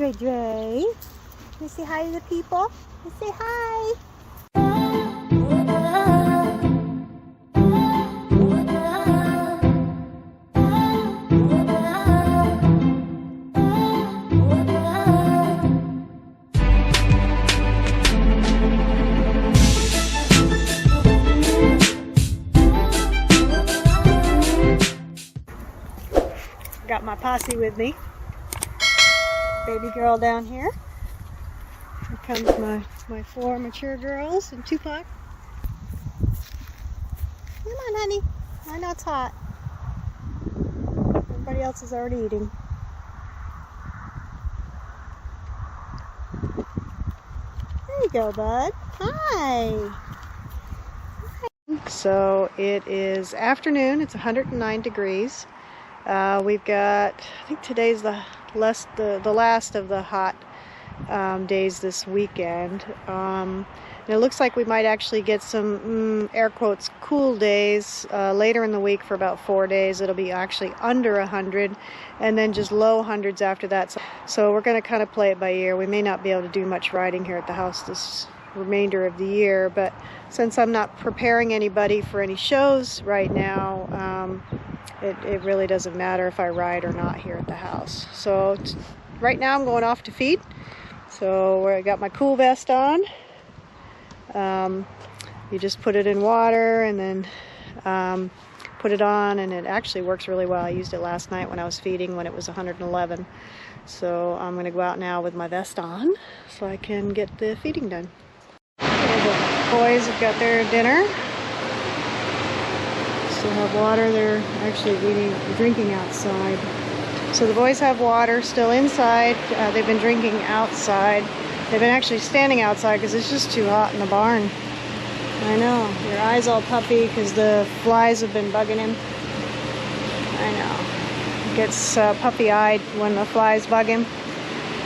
Dre Dre. You say hi to the people? You say hi. Got my posse with me. Baby girl down here. Here comes my 4 mature girls and Tupac. Come on, honey. I know it's hot. Everybody else is already eating. There you go, bud. Hi. So it is afternoon. It's 109 degrees. We've got, I think today's the last of the hot days this weekend. And it looks like we might actually get some, air quotes, cool days later in the week for about 4 days. It'll be actually under 100 and then just low hundreds after that. So we're going to kind of play it by ear. We may not be able to do much riding here at the house this remainder of the year, but since I'm not preparing anybody for any shows right now, it really doesn't matter if I ride or not here at the house. So right now I'm going off to feed. So I got my cool vest on. You just put it in water and then put it on, and it actually works really well. I used it last night when I was feeding when it was 111. So I'm going to go out now with my vest on so I can get the feeding done. The boys have got their dinner. Still have water. They're actually drinking outside. So the boys have water still inside. They've been drinking outside. They've been actually standing outside because it's just too hot in the barn. I know. Your eye's all puffy because the flies have been bugging him. I know. He gets puffy-eyed when the flies bug him.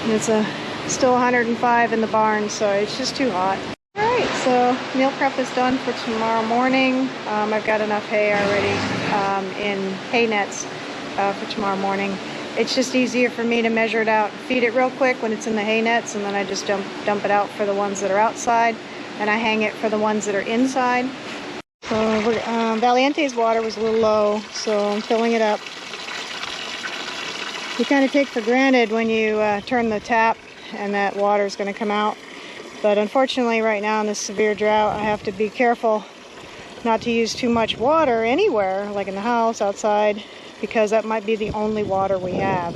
And it's still 105 in the barn, so it's just too hot. Alright, so meal prep is done for tomorrow morning. I've got enough hay already in hay nets for tomorrow morning. It's just easier for me to measure it out, feed it real quick when it's in the hay nets, and then I just dump it out for the ones that are outside, and I hang it for the ones that are inside. So Valiente's water was a little low, so I'm filling it up. You kind of take for granted when you turn the tap and that water is going to come out. But unfortunately right now in this severe drought, I have to be careful not to use too much water anywhere, like in the house, outside, because that might be the only water we have.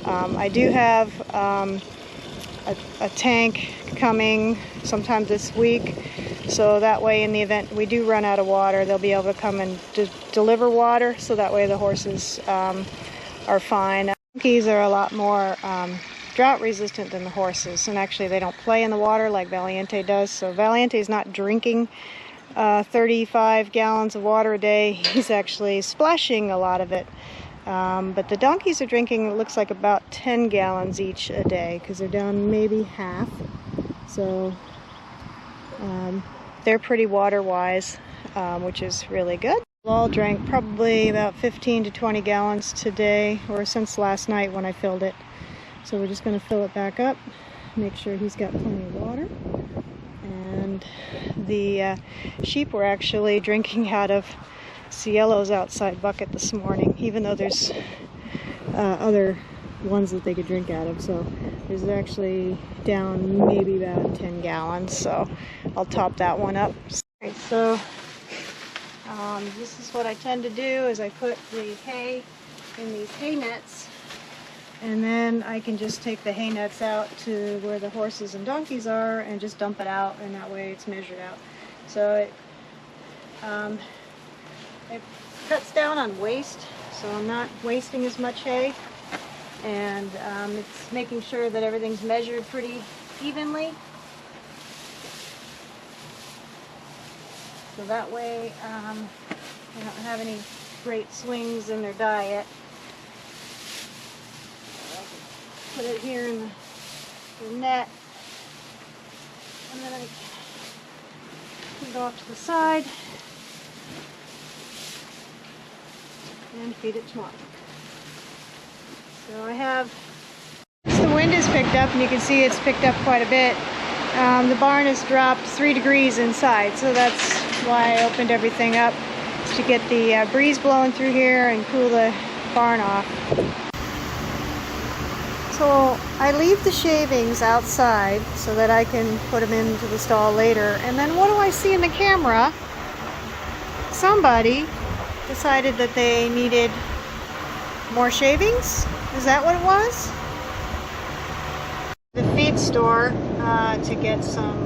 I do have a tank coming sometime this week, so that way in the event we do run out of water, they'll be able to come and deliver water, so that way the horses are fine. Donkeys are a lot more drought resistant than the horses, and actually they don't play in the water like Valiente does. So Valiente is not drinking 35 gallons of water a day. He's actually splashing a lot of it. But the donkeys are drinking, it looks like, about 10 gallons each a day, because they're down maybe half. So they're pretty water wise, which is really good. Jalaal drank probably about 15 to 20 gallons today, or since last night when I filled it. So we're just going to fill it back up, make sure he's got plenty of water. And the sheep were actually drinking out of Cielo's outside bucket this morning, even though there's other ones that they could drink out of. So there's actually down maybe about 10 gallons, so I'll top that one up. All right, so this is what I tend to do, is I put the hay in these hay nets, and then I can just take the hay nets out to where the horses and donkeys are and just dump it out, and that way it's measured out. So it cuts down on waste, so I'm not wasting as much hay, and it's making sure that everything's measured pretty evenly. So that way they don't have any great swings in their diet. Put it here in the net, and then I can go off to the side and feed it tomorrow. So I have, that's the wind has picked up, and you can see it's picked up quite a bit. The barn has dropped 3 degrees inside, so that's why I opened everything up, to get the breeze blowing through here and cool the barn off. So I leave the shavings outside so that I can put them into the stall later. And then what do I see in the camera? Somebody decided that they needed more shavings? Is that what it was? The feed store to get some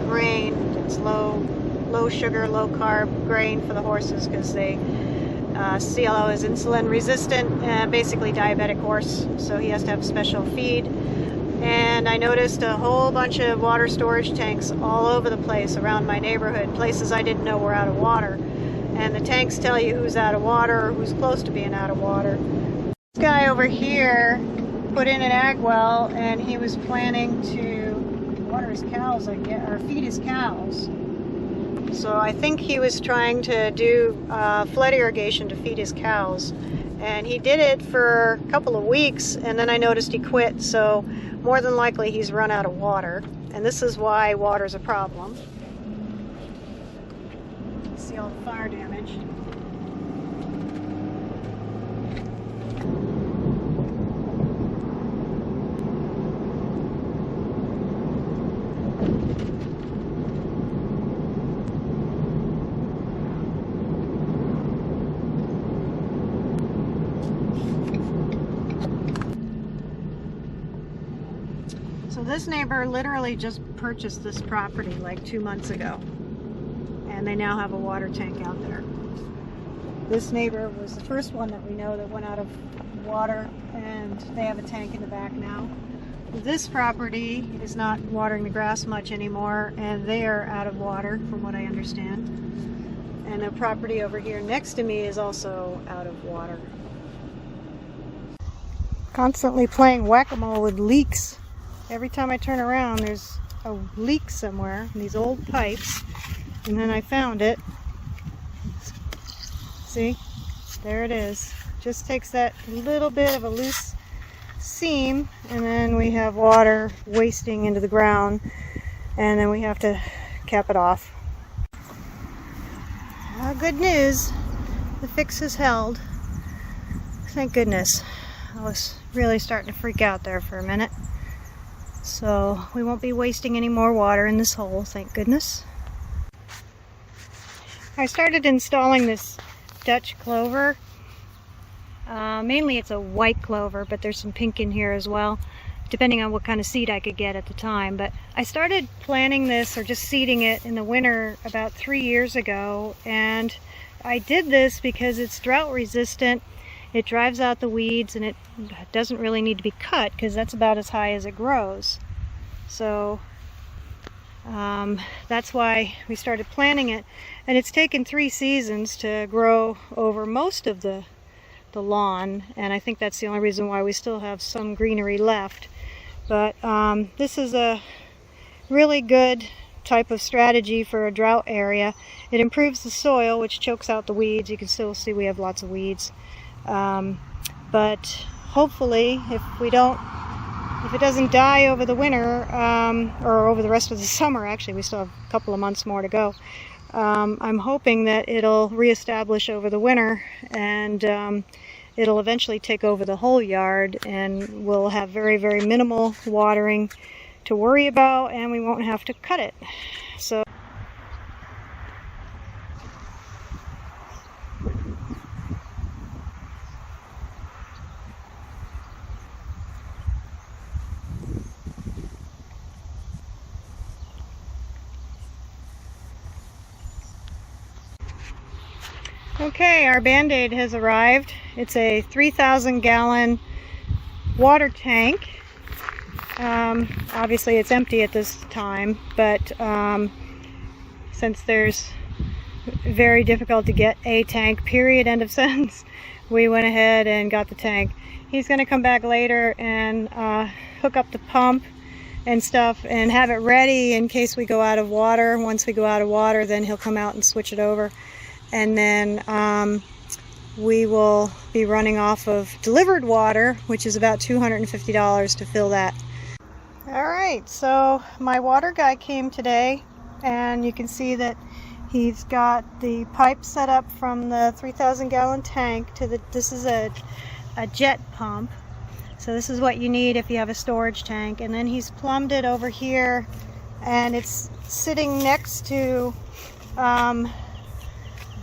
grain. It's low sugar, low carb grain for the horses, because they Cielo is insulin resistant, basically diabetic horse, so he has to have special feed. And I noticed a whole bunch of water storage tanks all over the place around my neighborhood, places I didn't know were out of water. And the tanks tell you who's out of water or who's close to being out of water. This guy over here put in an ag well, and he was planning to water his cows, I guess, or feed his cows. So I think he was trying to do flood irrigation to feed his cows. And he did it for a couple of weeks, and then I noticed he quit. So more than likely he's run out of water. And this is why water's a problem. See all the fire damage. So this neighbor literally just purchased this property like 2 months ago, and they now have a water tank out there. This neighbor was the first one that we know that went out of water, and they have a tank in the back now. This property is not watering the grass much anymore, and they are out of water from what I understand. And the property over here next to me is also out of water. Constantly playing whack-a-mole with leaks. Every time I turn around, there's a leak somewhere in these old pipes, and then I found it. See, there it is. Just takes that little bit of a loose seam, and then we have water wasting into the ground, and then we have to cap it off. Good news, the fix is held. Thank goodness. I was really starting to freak out there for a minute. So we won't be wasting any more water in this hole, thank goodness. I started installing this Dutch clover. Mainly it's a white clover, but there's some pink in here as well, depending on what kind of seed I could get at the time. But I started planting this, or just seeding it, in the winter about 3 years ago, and I did this because it's drought resistant. It drives out the weeds, and it doesn't really need to be cut because that's about as high as it grows. So that's why we started planting it. And it's taken 3 seasons to grow over most of the lawn, and I think that's the only reason why we still have some greenery left. But this is a really good type of strategy for a drought area. It improves the soil, which chokes out the weeds. You can still see we have lots of weeds. But hopefully, if it doesn't die over the winter, or over the rest of the summer, actually we still have a couple of months more to go, I'm hoping that it'll reestablish over the winter, and it'll eventually take over the whole yard, and we'll have very, very minimal watering to worry about, and we won't have to cut it. So okay, our Band-Aid has arrived. It's a 3,000 gallon water tank. Obviously it's empty at this time, but since there's very difficult to get a tank, period, end of sentence, we went ahead and got the tank. He's going to come back later and hook up the pump and stuff and have it ready in case we go out of water. Once we go out of water, then he'll come out and switch it over. And then we will be running off of delivered water, which is about $250 to fill that. Alright, so my water guy came today, and you can see that he's got the pipe set up from the 3,000 gallon tank to the, this is a jet pump. So this is what you need if you have a storage tank. And then he's plumbed it over here, and it's sitting next to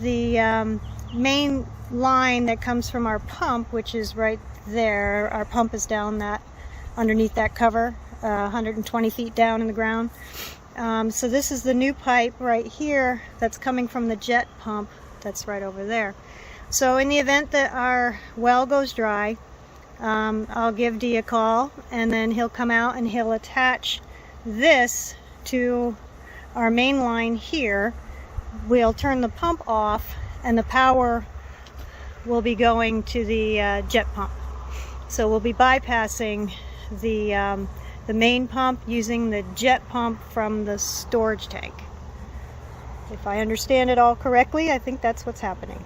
the main line that comes from our pump, which is right there. Our pump is down that, underneath that cover, 120 feet down in the ground. So this is the new pipe right here that's coming from the jet pump that's right over there. So in the event that our well goes dry, I'll give Dee a call, and then he'll come out and he'll attach this to our main line here. We'll turn the pump off, and the power will be going to the jet pump. So we'll be bypassing the main pump using the jet pump from the storage tank. If I understand it all correctly, I think that's what's happening.